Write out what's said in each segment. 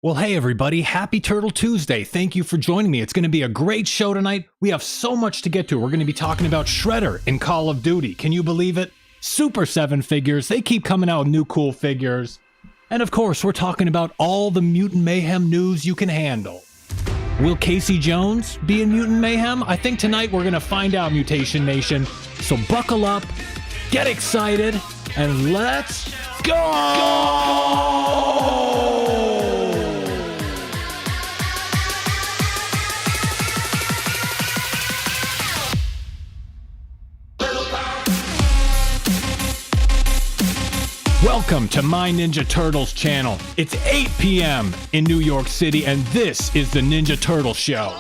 Well, hey everybody, happy Turtle Tuesday. Thank you for joining me. It's going to be a great show tonight. We have so much to get to. We're going to be talking about Shredder in Call of Duty. Can you believe it? Super 7 figures. They keep coming out with new cool figures. And of course, we're talking about all the Mutant Mayhem news you can handle. Will Casey Jones be in Mutant Mayhem? I think tonight we're going to find out, Mutation Nation. So buckle up, get excited, and let's go! Welcome to My Ninja Turtles channel. It's 8 p.m. in New York City, and this is the Ninja Turtle Show.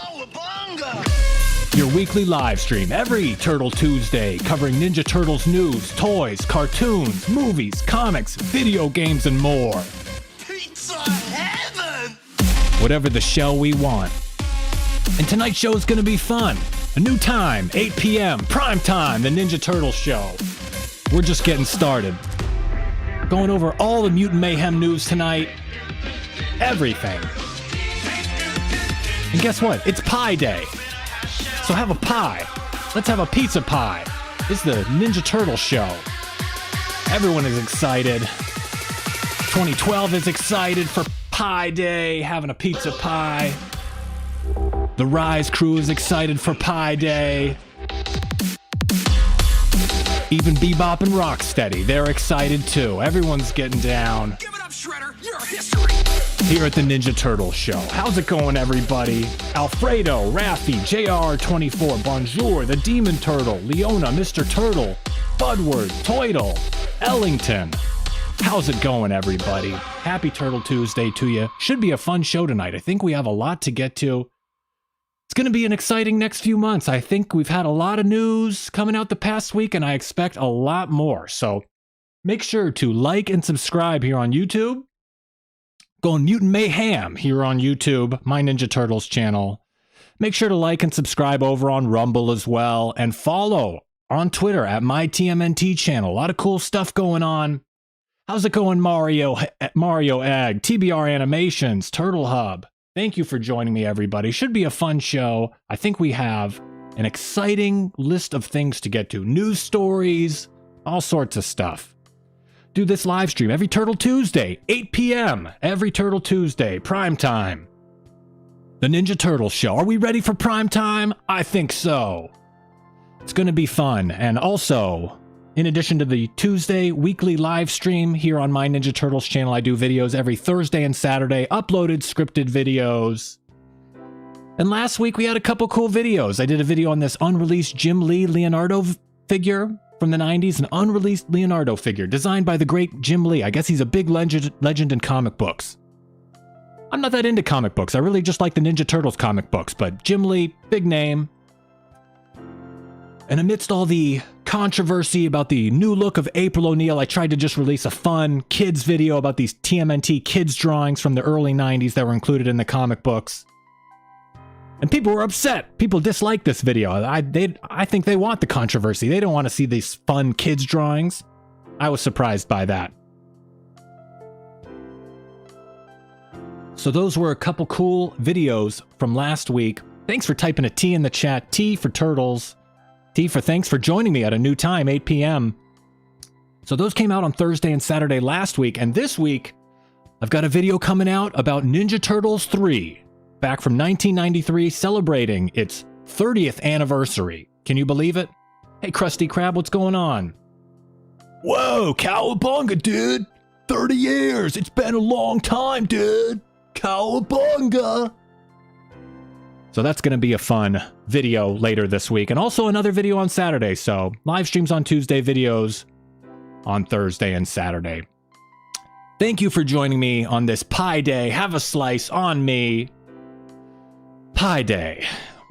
Your weekly live stream every Turtle Tuesday, covering Ninja Turtles news, toys, cartoons, movies, comics, video games, and more. Pizza heaven! Whatever the show we want. And tonight's show is going to be fun. A new time, 8 p.m., prime time, the Ninja Turtle Show. We're just getting started. Going over all the Mutant Mayhem news tonight. Everything. And guess what? It's Pie Day. So have a pie. Let's have a pizza pie. It's the Ninja Turtle Show. Everyone is excited. 2012 is excited for Pie Day, having a pizza pie. The Rise crew is excited for Pie Day. Even Bebop and Rocksteady, they're excited too. Everyone's getting down. Give it up, Shredder! You're history! Here at the Ninja Turtle Show. How's it going, everybody? Alfredo, Raffi, JR24, Bonjour, the Demon Turtle, Leona, Mr. Turtle, Budward, Toidle, Ellington. How's it going, everybody? Happy Turtle Tuesday to you. Should be a fun show tonight. I think we have a lot to get to. It's going to be an exciting next few months. I think we've had a lot of news coming out the past week, and I expect a lot more. So make sure to like and subscribe here on YouTube. Going Mutant Mayhem here on YouTube, My Ninja Turtles channel. Make sure to like and subscribe over on Rumble as well. And follow on Twitter at My TMNT channel. A lot of cool stuff going on. How's it going, Mario Egg, TBR Animations, Turtle Hub? Thank you for joining me, everybody. Should be a fun show. I think we have an exciting list of things to get to. News stories, all sorts of stuff. Do this live stream every Turtle Tuesday, 8 p.m. Every Turtle Tuesday, prime time. The Ninja Turtle Show. Are we ready for prime time? I think so. It's going to be fun. And also, in addition to the Tuesday weekly live stream here on My Ninja Turtles channel, I do videos every Thursday and Saturday, uploaded scripted videos. And last week we had a couple cool videos. I did a video on this unreleased Jim Lee Leonardo figure from the 90s, an unreleased Leonardo figure designed by the great Jim Lee. I guess he's a big legend in comic books. I'm not that into comic books. I really just like the Ninja Turtles comic books, but Jim Lee, big name. And amidst all the controversy about the new look of April O'Neil, I tried to just release a fun kids video about these TMNT kids drawings from the early 90s that were included in the comic books. And people were upset. People disliked this video. I think they want the controversy. They don't want to see these fun kids drawings. I was surprised by that. So those were a couple cool videos from last week. Thanks for typing a T in the chat. T for Turtles. T for thanks for joining me at a new time, 8 p.m. So those came out on Thursday and Saturday last week, and this week I've got a video coming out about Ninja Turtles 3, back from 1993, celebrating its 30th anniversary. Can you believe it? Hey, Krusty Krab, what's going on? Whoa, cowabunga, dude! 30 years! It's been a long time, dude! Cowabunga! So that's going to be a fun video later this week. And also another video on Saturday. So live streams on Tuesday, videos on Thursday and Saturday. Thank you for joining me on this Pie Day. Have a slice on me. Pie Day.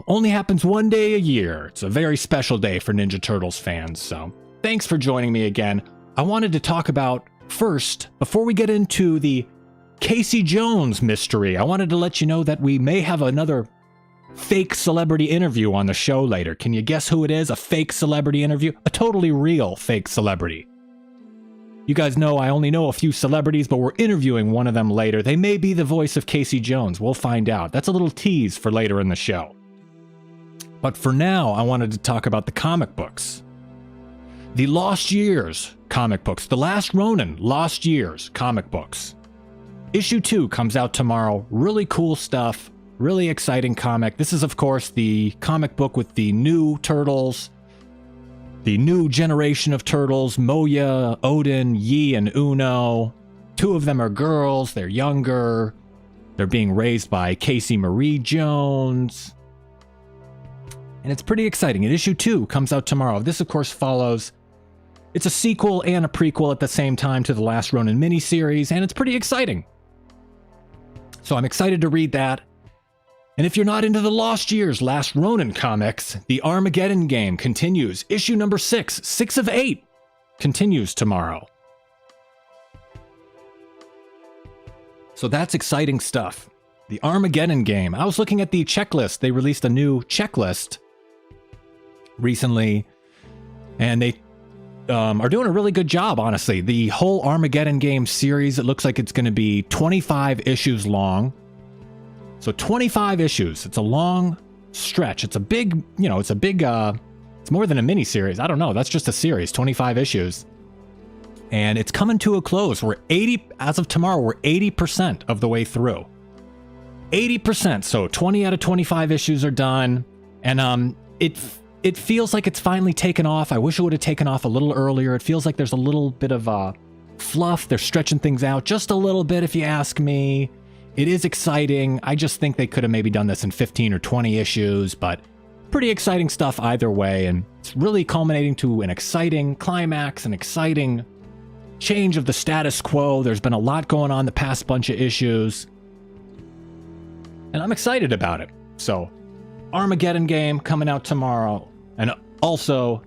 Only happens one day a year. It's a very special day for Ninja Turtles fans. So thanks for joining me again. I wanted to talk about first, before we get into the Casey Jones mystery, I wanted to let you know that we may have another fake celebrity interview on the show later. Can you guess who it is? A fake celebrity interview? A totally real fake celebrity. You guys know I only know a few celebrities, but we're interviewing one of them later. They may be the voice of Casey Jones. We'll find out. That's a little tease for later in the show. But for now, I wanted to talk about the comic books. The Lost Years comic books. The Last Ronin Lost Years comic books. Issue 2 comes out tomorrow. Really cool stuff. Really exciting comic. This is, of course, the comic book with the new turtles. The new generation of turtles, Moya, Odin, Yi, and Uno. 2 of them are girls, they're younger. They're being raised by Casey Marie Jones. And it's pretty exciting. And issue 2 comes out tomorrow. This, of course, follows... It's a sequel and a prequel at the same time to the Last Ronin miniseries, and it's pretty exciting. So I'm excited to read that. And if you're not into the Lost Years Last Ronin comics, the Armageddon game continues. Issue number 6 of 8, continues tomorrow. So that's exciting stuff. The Armageddon game. I was looking at the checklist. They released a new checklist recently, and they are doing a really good job, honestly. The whole Armageddon game series, it looks like it's going to be 25 issues long. So 25 issues. It's a long stretch. It's a big, it's more than a mini series. I don't know. That's just a series, 25 issues. And it's coming to a close. As of tomorrow, we're 80% of the way through. 80%. So 20 out of 25 issues are done. And it feels like it's finally taken off. I wish it would have taken off a little earlier. It feels like there's a little bit of fluff. They're stretching things out just a little bit, if you ask me. It is exciting. I just think they could have maybe done this in 15 or 20 issues, but pretty exciting stuff either way. And it's really culminating to an exciting climax, an exciting change of the status quo. There's been a lot going on the past bunch of issues, and I'm excited about it. So Armageddon game coming out tomorrow, and also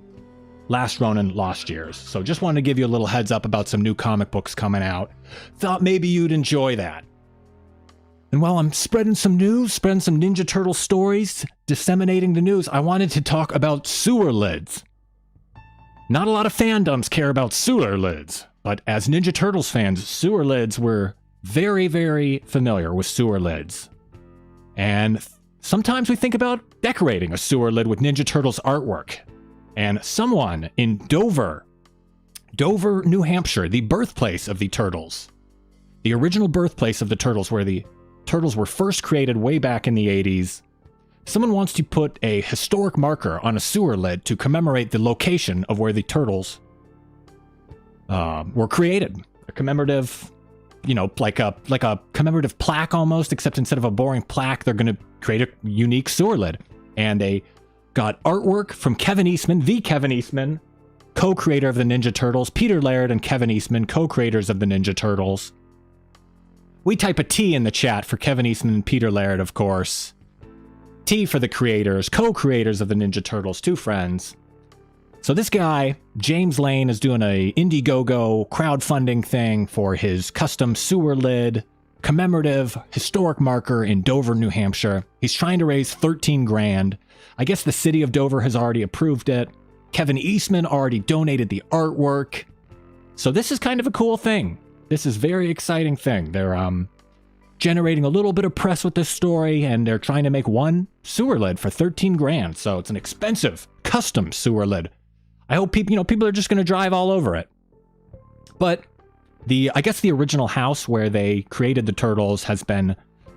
Last Ronin Lost Years. So just wanted to give you a little heads up about some new comic books coming out. Thought maybe you'd enjoy that. And while I'm spreading some news, spreading some Ninja Turtle stories, disseminating the news, I wanted to talk about sewer lids. Not a lot of fandoms care about sewer lids, but as Ninja Turtles fans, sewer lids were very, very familiar with sewer lids. And sometimes we think about decorating a sewer lid with Ninja Turtles artwork. And someone in Dover, New Hampshire, the birthplace of the Turtles, the original birthplace of the Turtles, where the Turtles were first created way back in the 80s. Someone wants to put a historic marker on a sewer lid to commemorate the location of where the Turtles were created. A commemorative, like a commemorative plaque almost, except instead of a boring plaque, they're going to create a unique sewer lid. And they got artwork from Kevin Eastman, the Kevin Eastman, co-creator of the Ninja Turtles, Peter Laird and Kevin Eastman, co-creators of the Ninja Turtles. We type a T in the chat for Kevin Eastman and Peter Laird, of course. T for the creators, co-creators of the Ninja Turtles, 2 friends. So this guy, James Lane, is doing a Indiegogo crowdfunding thing for his custom sewer lid, commemorative, historic marker in Dover, New Hampshire. He's trying to raise 13 grand. I guess the city of Dover has already approved it. Kevin Eastman already donated the artwork. So this is kind of a cool thing. This is a very exciting thing. They're generating a little bit of press with this story, and they're trying to make one sewer lid for 13 grand. So it's an expensive custom sewer lid. I hope people are just going to drive all over it. But I guess the original house where they created the Turtles has been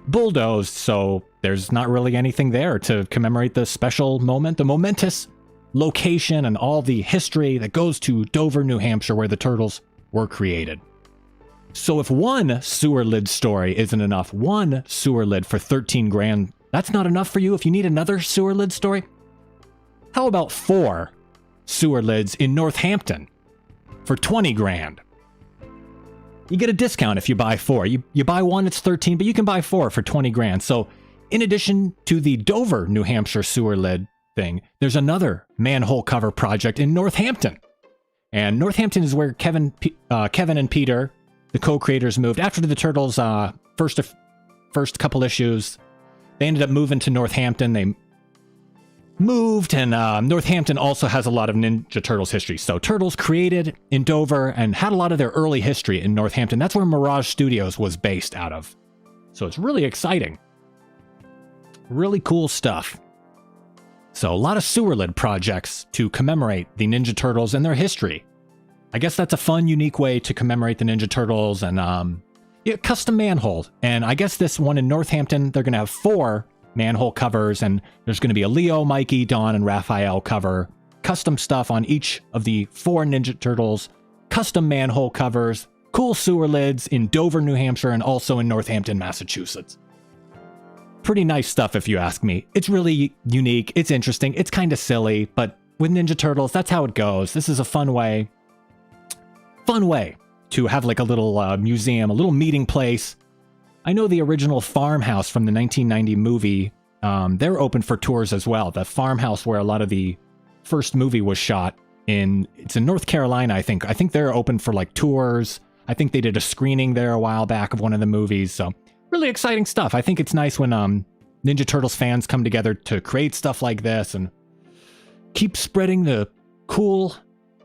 bulldozed, so there's not really anything there to commemorate the special moment, the momentous location, and all the history that goes to Dover, New Hampshire, where the Turtles were created. So if one sewer lid story isn't enough, one sewer lid for 13 grand, that's not enough for you if you need another sewer lid story? How about 4 sewer lids in Northampton for 20 grand? You get a discount if you buy 4. You buy one, it's 13, but you can buy 4 for 20 grand. So in addition to the Dover, New Hampshire sewer lid thing, there's another manhole cover project in Northampton. And Northampton is where Kevin and Peter, the co-creators, moved after the Turtles' first couple issues. They ended up moving to Northampton. moved, and Northampton also has a lot of Ninja Turtles history. So Turtles created in Dover and had a lot of their early history in Northampton. That's where Mirage Studios was based out of. So it's really exciting. Really cool stuff. So a lot of sewer lid projects to commemorate the Ninja Turtles and their history. I guess that's a fun, unique way to commemorate the Ninja Turtles. And yeah, custom manhole. And I guess this one in Northampton, they're going to have 4 manhole covers, and there's going to be a Leo, Mikey, Don, and Raphael cover. Custom stuff on each of the 4 Ninja Turtles. Custom manhole covers. Cool sewer lids in Dover, New Hampshire, and also in Northampton, Massachusetts. Pretty nice stuff if you ask me. It's really unique. It's interesting. It's kind of silly, but with Ninja Turtles, that's how it goes. This is a fun way to have like a little museum, a little meeting place. I know the original farmhouse from the 1990 movie, they're open for tours as well. The farmhouse where a lot of the first movie was shot it's in North Carolina, I think. I think they're open for like tours. I think they did a screening there a while back of one of the movies. So really exciting stuff. I think it's nice when Ninja Turtles fans come together to create stuff like this and keep spreading the cool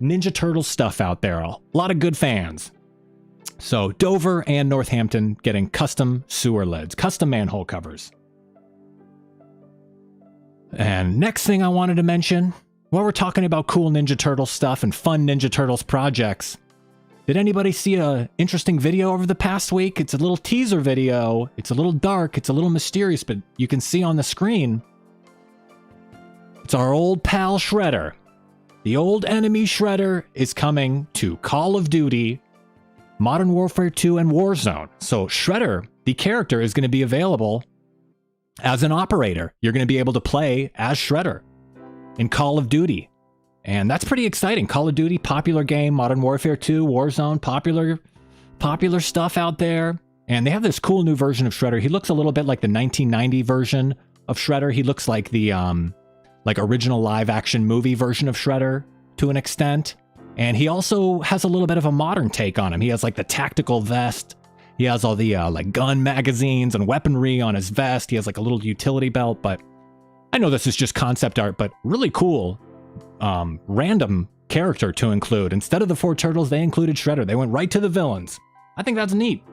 Ninja Turtles stuff out there. A lot of good fans. So Dover and Northampton getting custom sewer lids, custom manhole covers. And next thing I wanted to mention, while we're talking about cool Ninja Turtles stuff and fun Ninja Turtles projects, did anybody see an interesting video over the past week? It's a little teaser video. It's a little dark. It's a little mysterious, but you can see on the screen. It's our old pal Shredder. The old enemy Shredder is coming to Call of Duty, Modern Warfare 2, and Warzone. So Shredder, the character, is going to be available as an operator. You're going to be able to play as Shredder in Call of Duty. And that's pretty exciting. Call of Duty, popular game. Modern Warfare 2, Warzone, popular stuff out there. And they have this cool new version of Shredder. He looks a little bit like the 1990 version of Shredder. He looks like the like original live action movie version of Shredder to an extent. And he also has a little bit of a modern take on him. He has like the tactical vest. He has all the like gun magazines and weaponry on his vest. He has like a little utility belt. But I know this is just concept art, but really cool. Random character to include. Instead of the 4 turtles, they included Shredder. They went right to the villains. I think that's neat.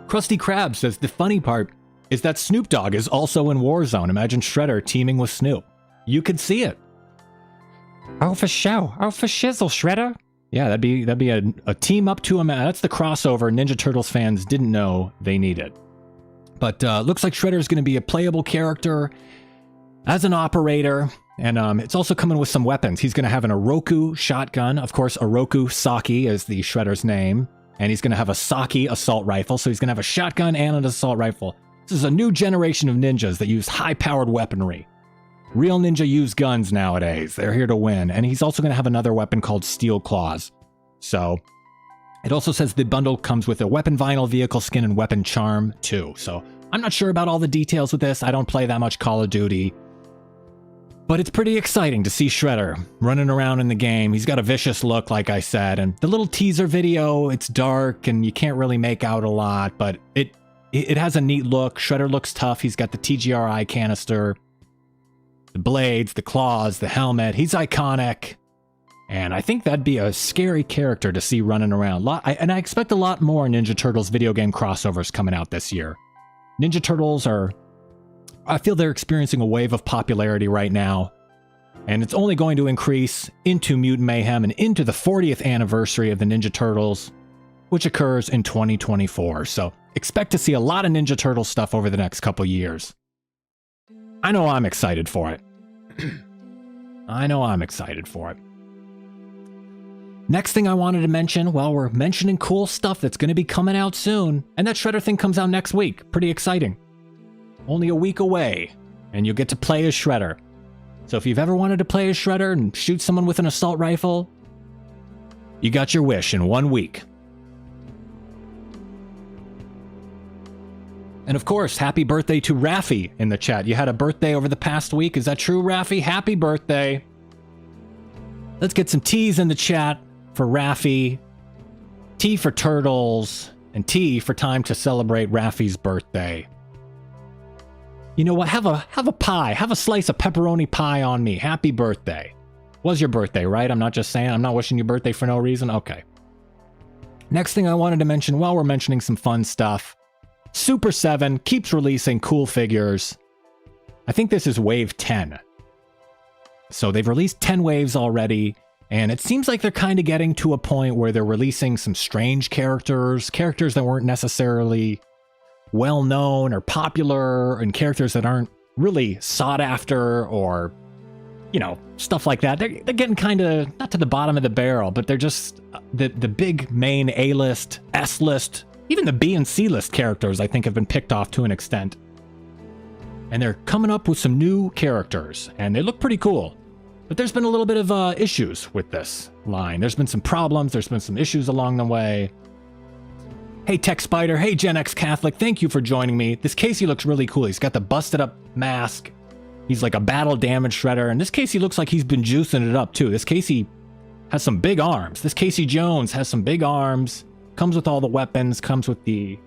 Krusty Krab says the funny part is that Snoop Dogg is also in Warzone. Imagine Shredder teaming with Snoop. You could see it. Oh, for show. Oh, for shizzle, Shredder. Yeah, that'd be a team up to him. That's the crossover Ninja Turtles fans didn't know they needed. But looks like Shredder is going to be a playable character as an operator. And it's also coming with some weapons. He's going to have an Oroku shotgun. Of course, Oroku Saki is the Shredder's name. And he's going to have a Saki assault rifle. So he's going to have a shotgun and an assault rifle. This is a new generation of ninjas that use high-powered weaponry. Real ninja use guns nowadays. They're here to win. And he's also going to have another weapon called Steel Claws. So it also says the bundle comes with a weapon vinyl, vehicle skin, and weapon charm too. So I'm not sure about all the details with this. I don't play that much Call of Duty. But it's pretty exciting to see Shredder running around in the game. He's got a vicious look, like I said. And the little teaser video, it's dark and you can't really make out a lot, but it has a neat look. Shredder looks tough. He's got the TGRI canister, the blades, the claws, the helmet. He's iconic. And I think that'd be a scary character to see running around. And I expect a lot more Ninja Turtles video game crossovers coming out this year. Ninja Turtles I feel they're experiencing a wave of popularity right now. And it's only going to increase into Mutant Mayhem and into the 40th anniversary of the Ninja Turtles, which occurs in 2024. So expect to see a lot of Ninja Turtle stuff over the next couple years. I know I'm excited for it. I know I'm excited for it. Next thing I wanted to mention, well, we're mentioning cool stuff that's going to be coming out soon, and that Shredder thing comes out next week. Pretty exciting. Only a week away, and you'll get to play as Shredder. So if you've ever wanted to play as Shredder and shoot someone with an assault rifle, you got your wish in 1 week. And of course, happy birthday to Raffi in the chat. You had a birthday over the past week. Is that true, Raffi? Happy birthday. Let's get some T's in the chat for Raffi. T for Turtles, and T for time to celebrate Raffi's birthday. You know what? Have a pie. Have a slice of pepperoni pie on me. Happy birthday. Was your birthday, right? I'm not just saying. I'm not wishing you birthday for no reason. Okay. Next thing I wanted to mention, while we're mentioning some fun stuff, Super 7 keeps releasing cool figures. I think this is wave 10. So they've released 10 waves already, and it seems like they're kind of getting to a point where they're releasing some strange characters that weren't necessarily well-known or popular, and characters that aren't really sought after, or, you know, stuff like that. They're getting kind of, not to the bottom of the barrel, but they're just the big main A-list, S-list, even the B and C-list characters, I think, have been picked off to an extent. And they're coming up with some new characters, and they look pretty cool. But there's been a little bit of issues with this line. There's been some problems, there's been some issues along the way. Hey Tech Spider, hey Gen X Catholic, thank you for joining me. This Casey looks really cool. He's got the busted up mask. He's like a battle damage shredder, and this Casey looks like he's been juicing it up too. This Casey has some big arms. This Casey Jones has some big arms. Comes with all the weapons, comes with the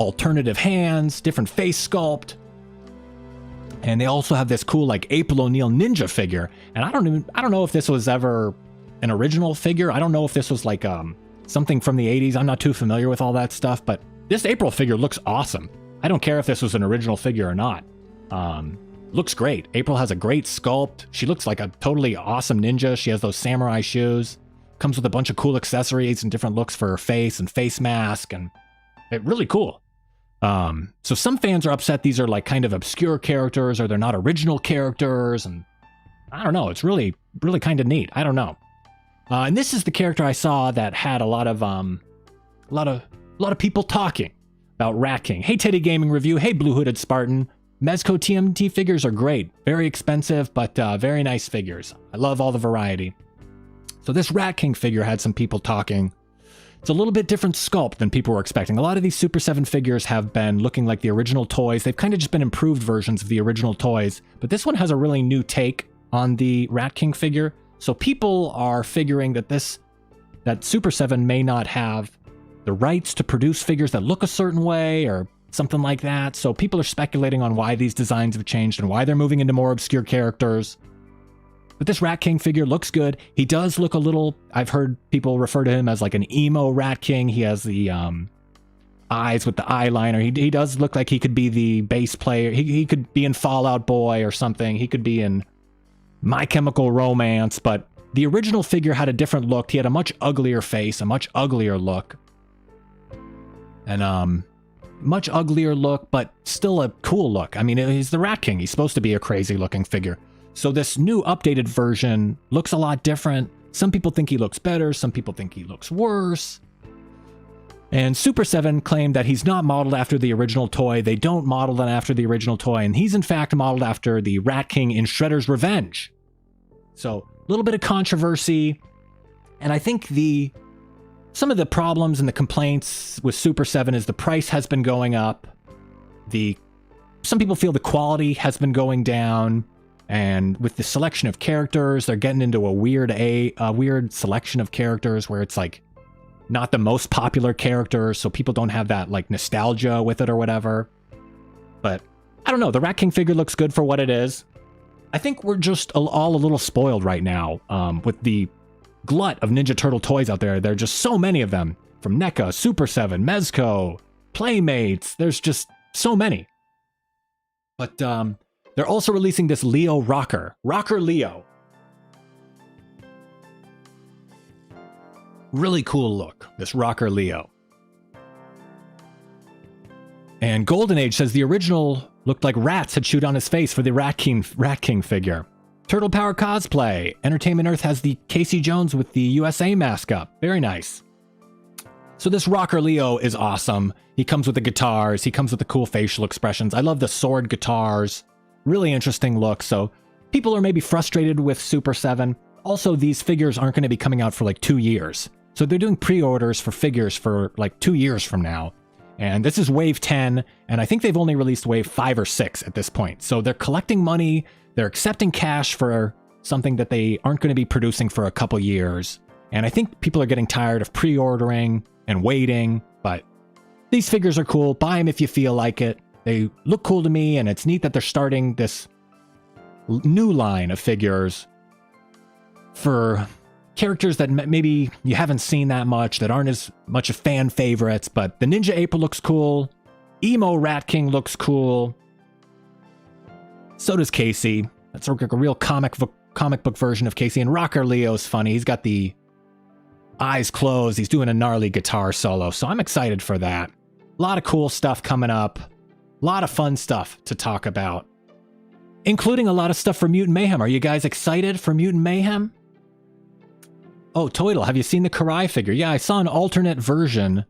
alternative hands, different face sculpt. And they also have this cool like April O'Neil ninja figure. And I don't know if this was ever an original figure. I don't know if this was like something from the 80s. I'm not too familiar with all that stuff, but this April figure looks awesome. I don't care if this was an original figure or not. Looks great. April has a great sculpt. She looks like a totally awesome ninja. She has those samurai shoes. Comes with a bunch of cool accessories and different looks for her face and face mask, and it's really cool. So some fans are upset these are like kind of obscure characters, or they're not original characters, and I don't know. It's really kind of neat. I don't know. And this is the character I saw that had a lot of people talking about Rat King. Hey Teddy Gaming Review. Hey Blue Hooded Spartan. Mezco TMNT figures are great. Very expensive, but very nice figures. I love all the variety. So this Rat King figure had some people talking. It's a little bit different sculpt than people were expecting. A lot of these Super 7 figures have been looking like the original toys. They've kind of just been improved versions of the original toys. But this one has a really new take on the Rat King figure. So people are figuring that Super 7 may not have the rights to produce figures that look a certain way or something like that. So people are speculating on why these designs have changed and why they're moving into more obscure characters. But this Rat King figure looks good. He does look a little, I've heard people refer to him as like an emo Rat King. He has the eyes with the eyeliner. He does look like he could be the bass player. He could be in Fall Out Boy or something. He could be in My Chemical Romance. But the original figure had a different look. He had a much uglier face, a much uglier look. And much uglier look, but still a cool look. I mean, he's the Rat King. He's supposed to be a crazy looking figure. So this new updated version looks a lot different. Some people think he looks better. Some people think he looks worse. And Super 7 claimed that he's not modeled after the original toy. They don't model him after the original toy. And he's in fact modeled after the Rat King in Shredder's Revenge. So a little bit of controversy. And I think some of the problems and the complaints with Super 7 is the price has been going up. Some people feel the quality has been going down. And with the selection of characters, they're getting into a weird selection of characters where it's like not the most popular characters, so people don't have that like nostalgia with it or whatever. But I don't know, the Rat King figure looks good for what it is. I think we're just all a little spoiled right now with the glut of Ninja Turtle toys out there. There are just so many of them, from NECA, Super 7, Mezco, Playmates. There's just so many. But they're also releasing this Leo Rocker Leo. Really cool look, this Rocker Leo. And Golden Age says the original looked like rats had chewed on his face for the Rat King figure. Turtle Power Cosplay. Entertainment Earth has the Casey Jones with the USA mask up. Very nice. So this Rocker Leo is awesome. He comes with the guitars. He comes with the cool facial expressions. I love the sword guitars. Really interesting look. So people are maybe frustrated with Super 7. Also, these figures aren't going to be coming out for like 2 years. So they're doing pre-orders for figures for like 2 years from now. And this is wave 10. And I think they've only released wave 5 or 6 at this point. So they're collecting money. They're accepting cash for something that they aren't going to be producing for a couple years. And I think people are getting tired of pre-ordering and waiting. But these figures are cool. Buy them if you feel like it. they look cool to me, and it's neat that they're starting this new line of figures for characters that maybe you haven't seen that much, that aren't as much of fan favorites. But the Ninja April looks cool. Emo Rat King looks cool. So does Casey. That's like a real comic book version of Casey. And Rocker Leo's funny. He's got the eyes closed. He's doing a gnarly guitar solo. So I'm excited for that. A lot of cool stuff coming up. A lot of fun stuff to talk about, including a lot of stuff for Mutant Mayhem. Are you guys excited for Mutant Mayhem? Oh, Toidle, have you seen the Karai figure? Yeah, I saw an alternate version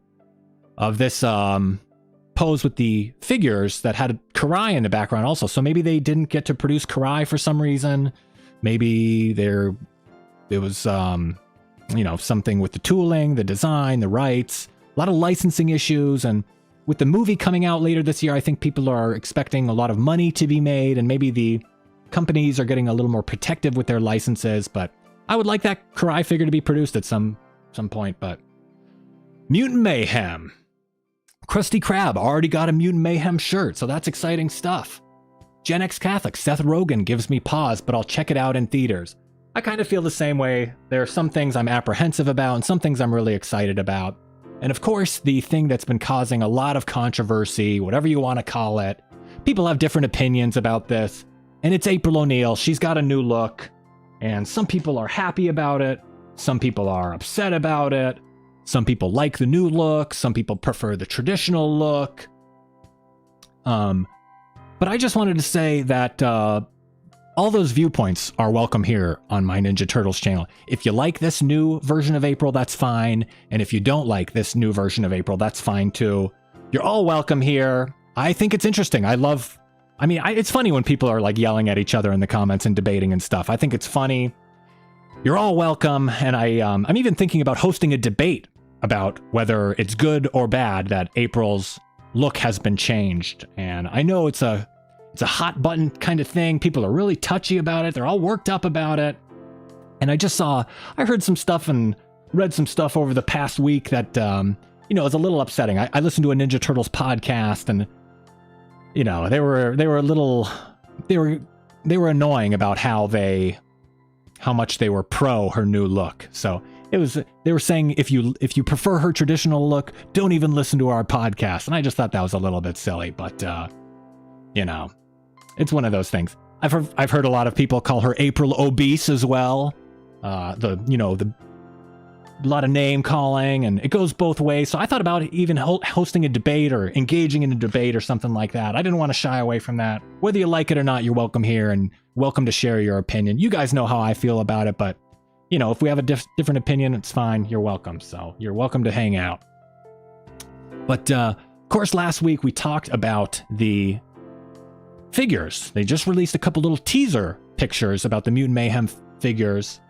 of this pose with the figures that had Karai in the background also. So maybe they didn't get to produce Karai for some reason. Maybe it was something with the tooling, the design, the rights, a lot of licensing issues. And with the movie coming out later this year, I think people are expecting a lot of money to be made, and maybe the companies are getting a little more protective with their licenses. But I would like that Karai figure to be produced at some point. But Mutant Mayhem. Krusty Krab already got a Mutant Mayhem shirt, so that's exciting stuff. Gen X Catholic, Seth Rogen gives me pause, but I'll check it out in theaters. I kind of feel the same way. There are some things I'm apprehensive about and some things I'm really excited about. And of course, the thing that's been causing a lot of controversy, whatever you want to call it, people have different opinions about this, and it's April O'Neil. She's got a new look, and some people are happy about it. Some people are upset about it. Some people like the new look. Some people prefer the traditional look. But I just wanted to say that all those viewpoints are welcome here on my Ninja Turtles channel. If you like this new version of April, that's fine. And if you don't like this new version of April, that's fine too. You're all welcome here. I think it's interesting. It's funny when people are like yelling at each other in the comments and debating and stuff. I think it's funny. You're all welcome. And I'm even thinking about hosting a debate about whether it's good or bad that April's look has been changed. And I know it's a hot button kind of thing. People are really touchy about it. They're all worked up about it. And I heard some stuff and read some stuff over the past week that, is a little upsetting. I listened to a Ninja Turtles podcast, and, they were annoying about how much they were pro her new look. So they were saying, if you prefer her traditional look, don't even listen to our podcast. And I just thought that was a little bit silly, but, it's one of those things. I've heard a lot of people call her April obese as well. A lot of name calling, and it goes both ways. So I thought about even hosting a debate or engaging in a debate or something like that. I didn't want to shy away from that. Whether you like it or not, you're welcome here and welcome to share your opinion. You guys know how I feel about it, but if we have a different opinion, it's fine. You're welcome. So you're welcome to hang out. But of course, last week we talked about the figures. They just released a couple little teaser pictures about the Mutant Mayhem figures,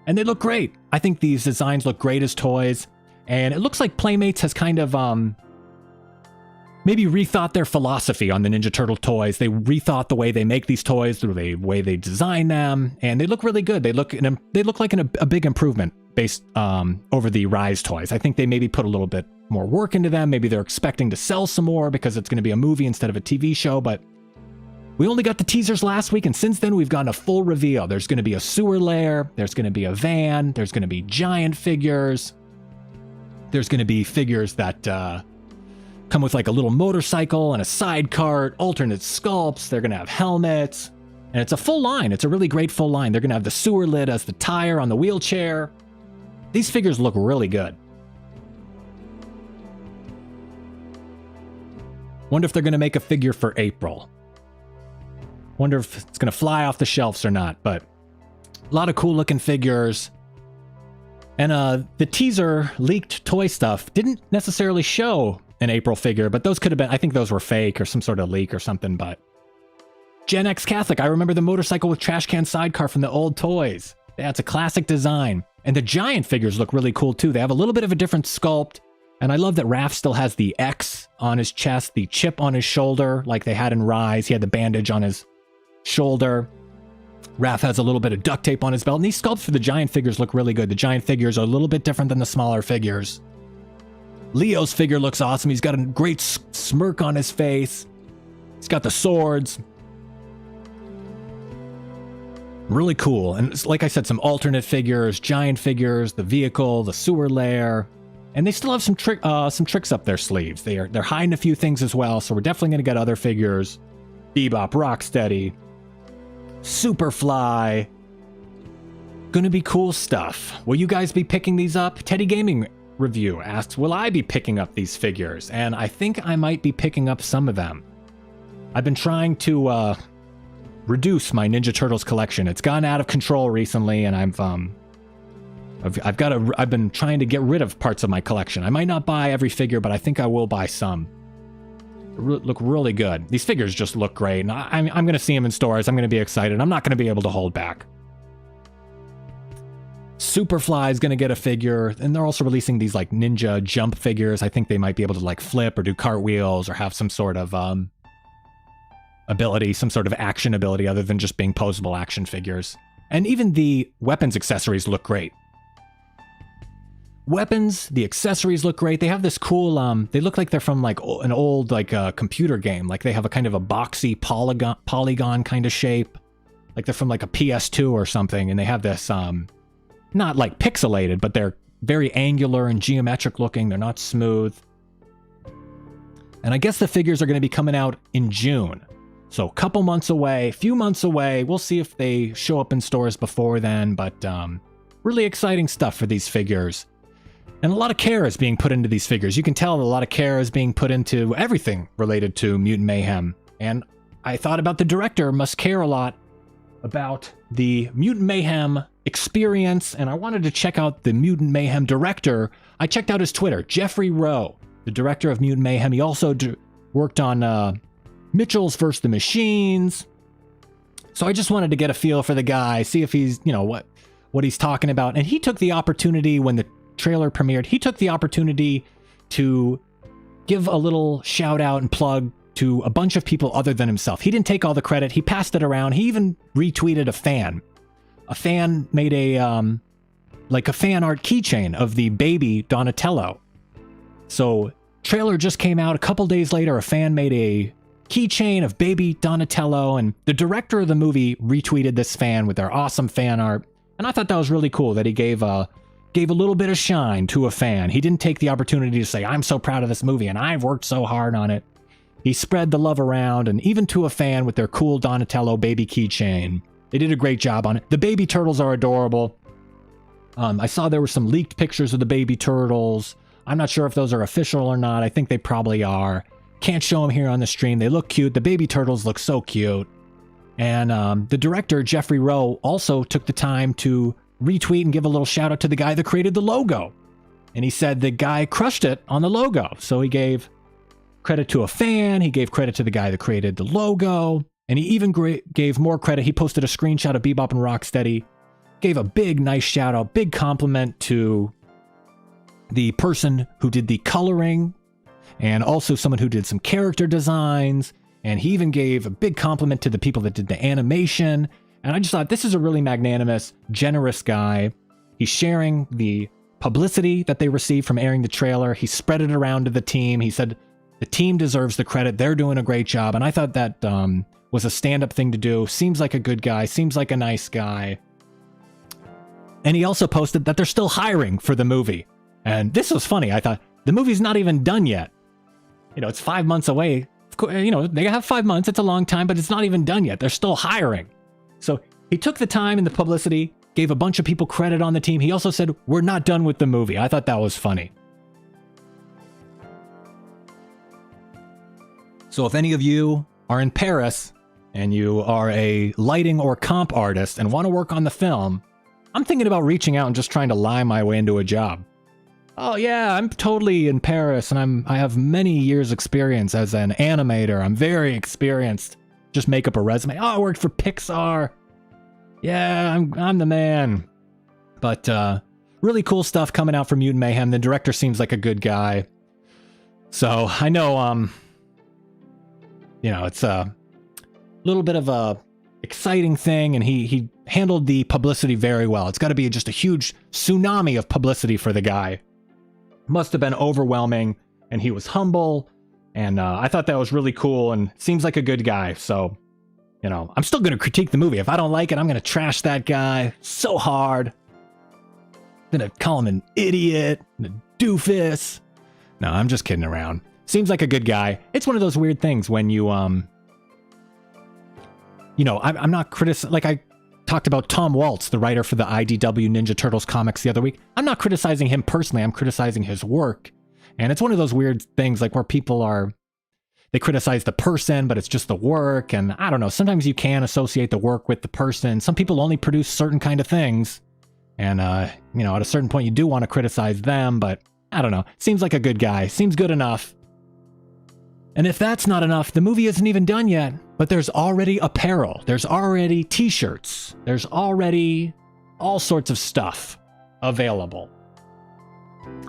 and they look great. I think these designs look great as toys, and it looks like Playmates has kind of maybe rethought their philosophy on the Ninja Turtle toys. They rethought the way they make these toys, the way they design them, and they look really good. They look like a big improvement based over the Rise toys. I think they maybe put a little bit more work into them. Maybe they're expecting to sell some more because it's going to be a movie instead of a TV show, but we only got the teasers last week, and since then we've gotten a full reveal. There's going to be a sewer lair, there's going to be a van, there's going to be giant figures, there's going to be figures that come with like a little motorcycle and a side cart, alternate sculpts, they're going to have helmets, and it's a full line. It's a really great full line. They're going to have the sewer lid as the tire on the wheelchair. These figures look really good. Wonder if they're going to make a figure for April. Wonder if it's going to fly off the shelves or not, but a lot of cool looking figures. And the teaser leaked toy stuff didn't necessarily show an April figure, but those could have been, I think those were fake or some sort of leak or something. But Gen X Catholic, I remember the motorcycle with trash can sidecar from the old toys. Yeah, it's a classic design. And the giant figures look really cool too. They have a little bit of a different sculpt. And I love that Raph still has the X on his chest, the chip on his shoulder, like they had in Rise. He had the bandage on his shoulder. Raph has a little bit of duct tape on his belt, and these sculpts for the giant figures look really good. The giant figures are a little bit different than the smaller figures. Leo's figure looks awesome. He's got a great smirk on his face. He's got the swords. Really cool. And like I said, some alternate figures, giant figures, the vehicle, the sewer lair. And they still have some tricks up their sleeves. They're hiding a few things as well, so we're definitely going to get other figures. Bebop, Rocksteady, Superfly. Gonna be cool stuff. Will you guys be picking these up? Teddy Gaming Review asks, will I be picking up these figures? And I think I might be picking up some of them. I've been trying to reduce my Ninja Turtles collection. It's gotten out of control recently, and I've been trying to get rid of parts of my collection. I might not buy every figure, but I think I will buy some. They look really good. These figures just look great, and I'm going to see them in stores. I'm going to be excited. I'm not going to be able to hold back. Superfly is going to get a figure, and they're also releasing these like ninja jump figures. I think they might be able to like flip or do cartwheels or have some sort of ability, some sort of action ability other than just being posable action figures. And even the weapons accessories look great. Weapons, the accessories look great. They have this cool, they look like they're from like an old like computer game. Like they have a kind of a boxy polygon kind of shape. Like they're from like a PS2 or something. And they have this, not like pixelated, but they're very angular and geometric looking. They're not smooth. And I guess the figures are going to be coming out in June. So a couple months away, few months away. We'll see if they show up in stores before then. But really exciting stuff for these figures. And a lot of care is being put into these figures. You can tell a lot of care is being put into everything related to Mutant Mayhem. And I thought about the director must care a lot about the Mutant Mayhem experience. And I wanted to check out the Mutant Mayhem director. I checked out his Twitter, Jeffrey Rowe, the director of Mutant Mayhem. He also worked on Mitchell's vs. the Machines. So I just wanted to get a feel for the guy, see if he's, you know, what he's talking about. And he took the opportunity when the trailer premiered, he took the opportunity to give a little shout out and plug to a bunch of people other than himself. He didn't take all the credit. He passed it around. He even retweeted a fan. A fan made a like a fan art keychain of the baby Donatello. So trailer just came out a couple days later. A fan made a keychain of baby Donatello, and the director of the movie retweeted this fan with their awesome fan art. And I thought that was really cool that he gave a little bit of shine to a fan. He didn't take the opportunity to say, I'm so proud of this movie and I've worked so hard on it. He spread the love around, and even to a fan with their cool Donatello baby keychain. They did a great job on it. The baby turtles are adorable. I saw there were some leaked pictures of the baby turtles. I'm not sure if those are official or not. I think they probably are. Can't show them here on the stream. They look cute. The baby turtles look so cute. And the director, Jeffrey Rowe, also took the time to retweet and give a little shout out to the guy that created the logo. And he said the guy crushed it on the logo. So he gave credit to a fan. He gave credit to the guy that created the logo. And he even gave more credit. He posted a screenshot of Bebop and Rocksteady. Gave a big, nice shout out, big compliment to the person who did the coloring. And also someone who did some character designs. And he even gave a big compliment to the people that did the animation. And I just thought, this is a really magnanimous, generous guy. He's sharing the publicity that they received from airing the trailer. He spread it around to the team. He said the team deserves the credit. They're doing a great job. And I thought that was a stand-up thing to do. Seems like a good guy. Seems like a nice guy. And he also posted that they're still hiring for the movie. And this was funny. I thought, the movie's not even done yet. You know, it's 5 months away. You know, they have 5 months. It's a long time, but it's not even done yet. They're still hiring. So he took the time and the publicity, gave a bunch of people credit on the team. He also said, we're not done with the movie. I thought that was funny. So if any of you are in Paris and you are a lighting or comp artist and want to work on the film, I'm thinking about reaching out and just trying to lie my way into a job. Oh yeah, I'm totally in Paris and I have many years experience as an animator. I'm very experienced. Just make up a resume. Oh, I worked for Pixar. Yeah, I'm the man. But really cool stuff coming out from Mutant Mayhem. The director seems like a good guy. So I know, you know, it's a little bit of a exciting thing, and he handled the publicity very well. It's got to be just a huge tsunami of publicity for the guy. Must have been overwhelming, and he was humble, And I thought that was really cool and seems like a good guy. So, you know, I'm still going to critique the movie. If I don't like it, I'm going to trash that guy so hard. I'm going to call him an idiot, and a doofus. No, I'm just kidding around. Seems like a good guy. It's one of those weird things when you I'm not like I talked about Tom Waltz, the writer for the IDW Ninja Turtles comics the other week. I'm not criticizing him personally. I'm criticizing his work. And it's one of those weird things like where they criticize the person, but it's just the work. And I don't know, sometimes you can associate the work with the person. Some people only produce certain kind of things. And, at a certain point you do want to criticize them, but I don't know. Seems like a good guy. Seems good enough. And if that's not enough, the movie isn't even done yet, but there's already apparel. There's already t-shirts. There's already all sorts of stuff available.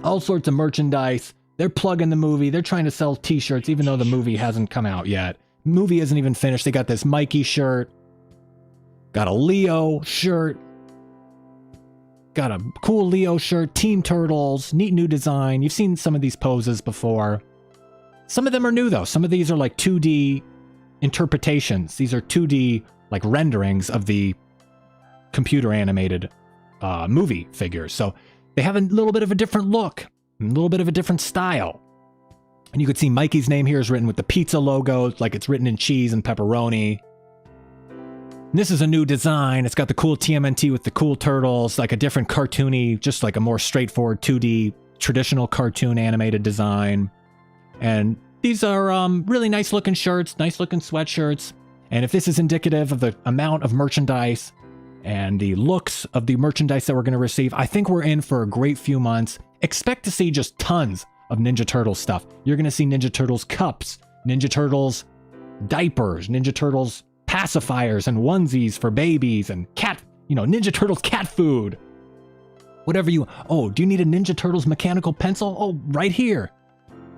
All sorts of merchandise. They're plugging the movie. They're trying to sell t-shirts even though the movie hasn't come out yet. Movie isn't even finished. They got this Mikey shirt. Got a Leo shirt. Got a cool Leo shirt. Team Turtles. Neat new design. You've seen some of these poses before. Some of them are new though. Some of these are like 2D interpretations. These are 2D like renderings of the computer animated movie figures. So they have a little bit of a different look, a little bit of a different style. And you could see Mikey's name here is written with the pizza logo, like it's written in cheese and pepperoni. And this is a new design. It's got the cool TMNT with the cool turtles, like a different cartoony, just like a more straightforward 2D traditional cartoon animated design. And these are really nice looking shirts, nice looking sweatshirts. And if this is indicative of the amount of merchandise and the looks of the merchandise that we're going to receive, I think we're in for a great few months. Expect to see just tons of Ninja Turtles stuff. You're going to see Ninja Turtles cups, Ninja Turtles diapers, Ninja Turtles pacifiers and onesies for babies and Ninja Turtles cat food. Whatever you... Oh, do you need a Ninja Turtles mechanical pencil? Oh, right here.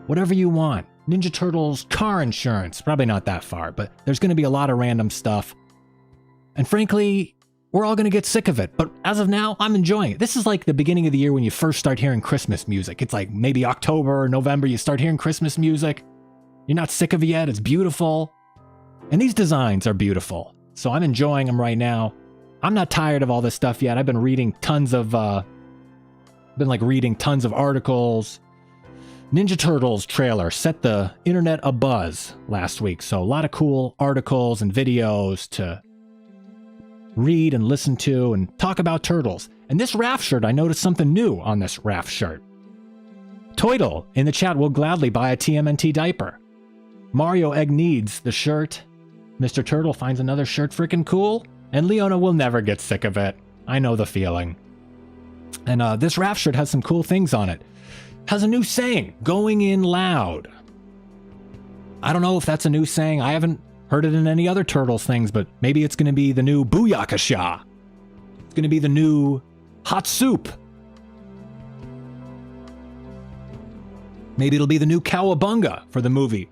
Whatever you want. Ninja Turtles car insurance. Probably not that far, but there's going to be a lot of random stuff. And frankly, we're all going to get sick of it. But as of now, I'm enjoying it. This is like the beginning of the year when you first start hearing Christmas music. It's like maybe October or November, you start hearing Christmas music. You're not sick of it yet. It's beautiful. And these designs are beautiful. So I'm enjoying them right now. I'm not tired of all this stuff yet. I've been reading tons of articles. Ninja Turtles trailer set the internet abuzz last week. So a lot of cool articles and videos to read and listen to and talk about turtles. And this Raph shirt, I noticed something new on this Raph shirt. Toidle in the chat will gladly buy a TMNT diaper. Mario Egg needs the shirt. Mr. Turtle finds another shirt freaking cool. And Leona will never get sick of it. I know the feeling. And this Raph shirt has some cool things on it. Has a new saying, going in loud. I don't know if that's a new saying. I haven't heard it in any other Turtles things, but maybe it's going to be the new Booyakasha. It's going to be the new hot soup. Maybe it'll be the new Cowabunga for the movie.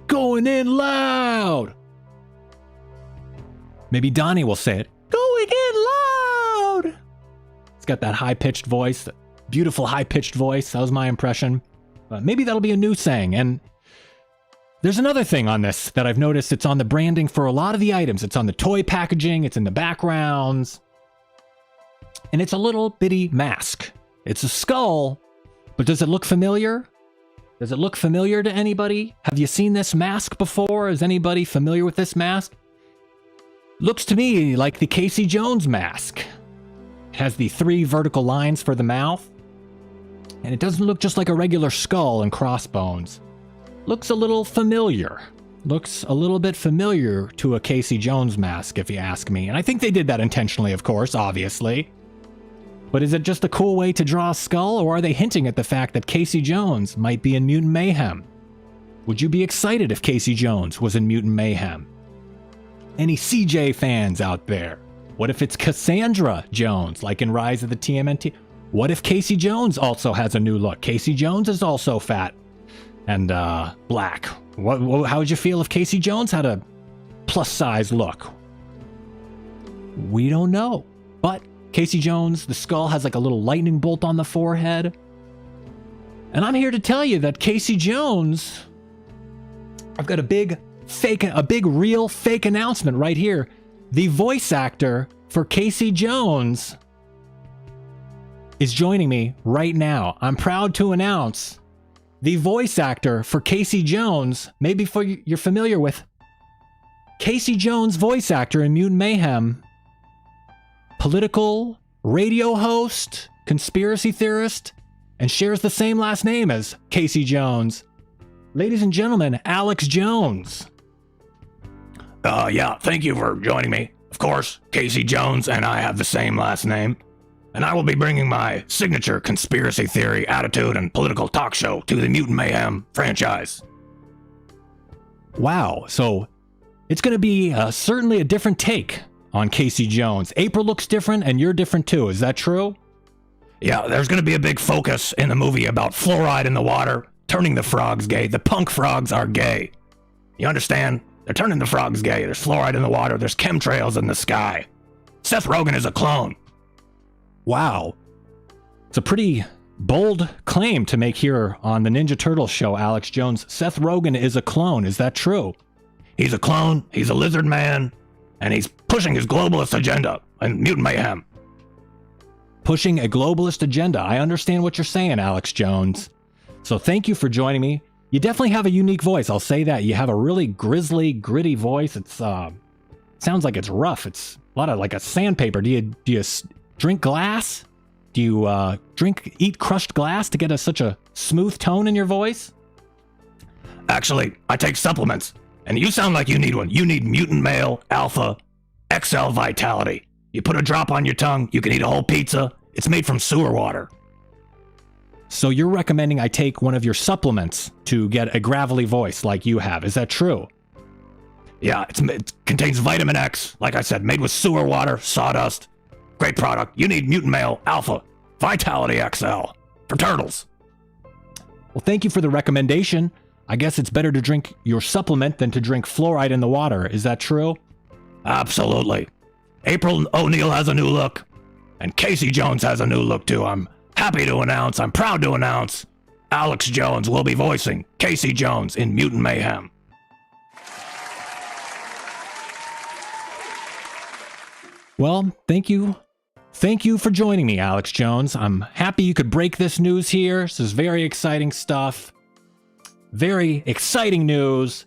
Going in loud. Maybe Donnie will say it. Going in loud. It's got that high-pitched voice. Beautiful high-pitched voice. That was my impression. Maybe that'll be a new saying. And there's another thing on this that I've noticed. It's on the branding for a lot of the items. It's on the toy packaging. It's in the backgrounds. And it's a little bitty mask. It's a skull. But does it look familiar? Does it look familiar to anybody? Have you seen this mask before? Is anybody familiar with this mask? Looks to me like the Casey Jones mask. It has the 3 vertical lines for the mouth. And it doesn't look just like a regular skull and crossbones. Looks a little familiar. Looks a little bit familiar to a Casey Jones mask, if you ask me. And I think they did that intentionally, of course, obviously. But is it just a cool way to draw a skull, or are they hinting at the fact that Casey Jones might be in Mutant Mayhem? Would you be excited if Casey Jones was in Mutant Mayhem? Any CJ fans out there? What if it's Cassandra Jones, like in Rise of the TMNT? What if Casey Jones also has a new look? Casey Jones is also fat and black. How would you feel if Casey Jones had a plus-size look? We don't know. But Casey Jones, the skull has like a little lightning bolt on the forehead. And I'm here to tell you that Casey Jones I've got a big real fake announcement right here. The voice actor for Casey Jones is joining me right now. I'm proud to announce the voice actor for Casey Jones, maybe you're familiar with Casey Jones, voice actor in Mutant Mayhem, political radio host, conspiracy theorist, and shares the same last name as Casey Jones. Ladies and gentlemen, Alex Jones. Yeah, thank you for joining me. Of course, Casey Jones and I have the same last name. And I will be bringing my signature conspiracy theory, attitude, and political talk show to the Mutant Mayhem franchise. Wow, so it's going to be certainly a different take on Casey Jones. April looks different, and you're different too. Is that true? Yeah, there's going to be a big focus in the movie about fluoride in the water, turning the frogs gay. The punk frogs are gay. You understand? They're turning the frogs gay. There's fluoride in the water. There's chemtrails in the sky. Seth Rogen is a clone. Wow. It's a pretty bold claim to make here on the Ninja Turtles show, Alex Jones. Seth Rogen is a clone. Is that true? He's a clone. He's a lizard man. And he's pushing his globalist agenda in Mutant Mayhem. Pushing a globalist agenda. I understand what you're saying, Alex Jones. So thank you for joining me. You definitely have a unique voice. I'll say that. You have a really grisly, gritty voice. It's sounds like it's rough. It's a lot of like a sandpaper. Do you drink glass? Do you eat crushed glass to get such a smooth tone in your voice? Actually, I take supplements, and you sound like you need one. You need Mutant Male Alpha XL Vitality. You put a drop on your tongue, you can eat a whole pizza. It's made from sewer water. So you're recommending I take one of your supplements to get a gravelly voice like you have. Is that true? Yeah, it contains vitamin X, like I said, made with sewer water, sawdust. Great product. You need Mutant Male Alpha Vitality XL for turtles. Well, thank you for the recommendation. I guess it's better to drink your supplement than to drink fluoride in the water. Is that true? Absolutely. April O'Neil has a new look, and Casey Jones has a new look too. I'm happy to announce, I'm proud to announce, Alex Jones will be voicing Casey Jones in Mutant Mayhem. Well, thank you. Thank you for joining me, Alex Jones. I'm happy you could break this news here. This is very exciting stuff. Very exciting news.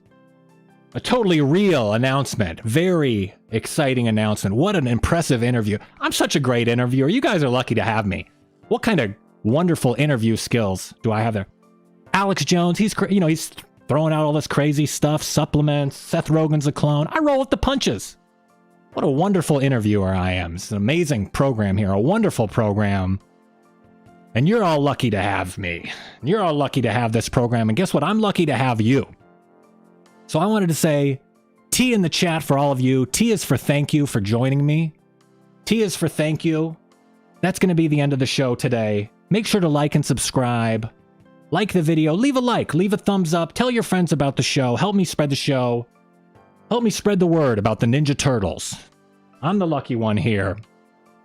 A totally real announcement. Very exciting announcement. What an impressive interview. I'm such a great interviewer. You guys are lucky to have me. What kind of wonderful interview skills do I have there? Alex Jones, he's throwing out all this crazy stuff, supplements. Seth Rogen's a clone. I roll with the punches. What a wonderful interviewer I am. It's an amazing program here, a wonderful program. And you're all lucky to have me. You're all lucky to have this program. And guess what? I'm lucky to have you. So I wanted to say T in the chat for all of you. T is for thank you for joining me. T is for thank you. That's going to be the end of the show today. Make sure to like and subscribe. Like the video. Leave a like. Leave a thumbs up. Tell your friends about the show. Help me spread the show. Help me spread the word about the Ninja Turtles. I'm the lucky one here.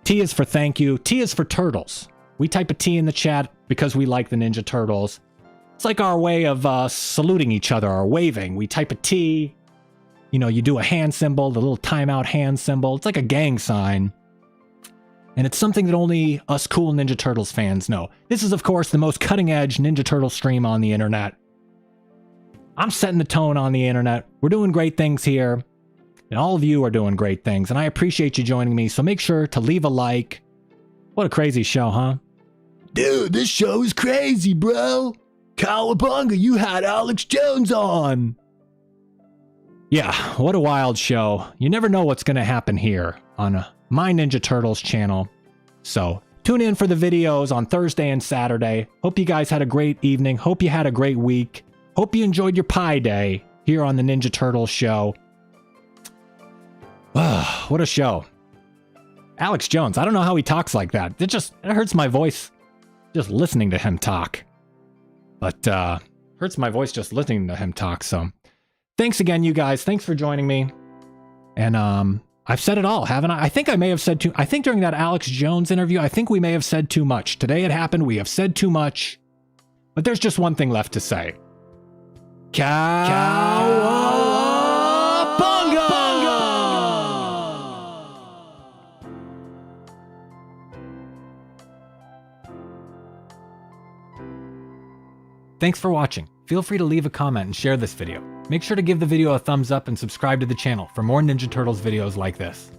T is for thank you. T is for turtles. We type a T in the chat because we like the Ninja Turtles. It's like our way of saluting each other or waving. We type a T. You know, you do a hand symbol, the little timeout hand symbol. It's like a gang sign. And it's something that only us cool Ninja Turtles fans know. This is, of course, the most cutting-edge Ninja Turtle stream on the internet. I'm setting the tone on the internet. We're doing great things here. And all of you are doing great things. And I appreciate you joining me. So make sure to leave a like. What a crazy show, huh? Dude, this show is crazy, bro. Cowabunga, you had Alex Jones on. Yeah, what a wild show. You never know what's going to happen here on my Ninja Turtles channel. So tune in for the videos on Thursday and Saturday. Hope you guys had a great evening. Hope you had a great week. Hope you enjoyed your Pi Day here on the Ninja Turtles show. What a show. Alex Jones, I don't know how he talks like that. It hurts my voice just listening to him talk. But hurts my voice just listening to him talk. So thanks again, you guys. Thanks for joining me. And I've said it all, haven't I? I think I may have said too. I think during that Alex Jones interview, I think we may have said too much. Today it happened. We have said too much. But there's just one thing left to say. Thanks for watching. Feel free to leave a comment and share this video. Make sure to give the video a thumbs up and subscribe to the channel for more Ninja Turtles videos like this.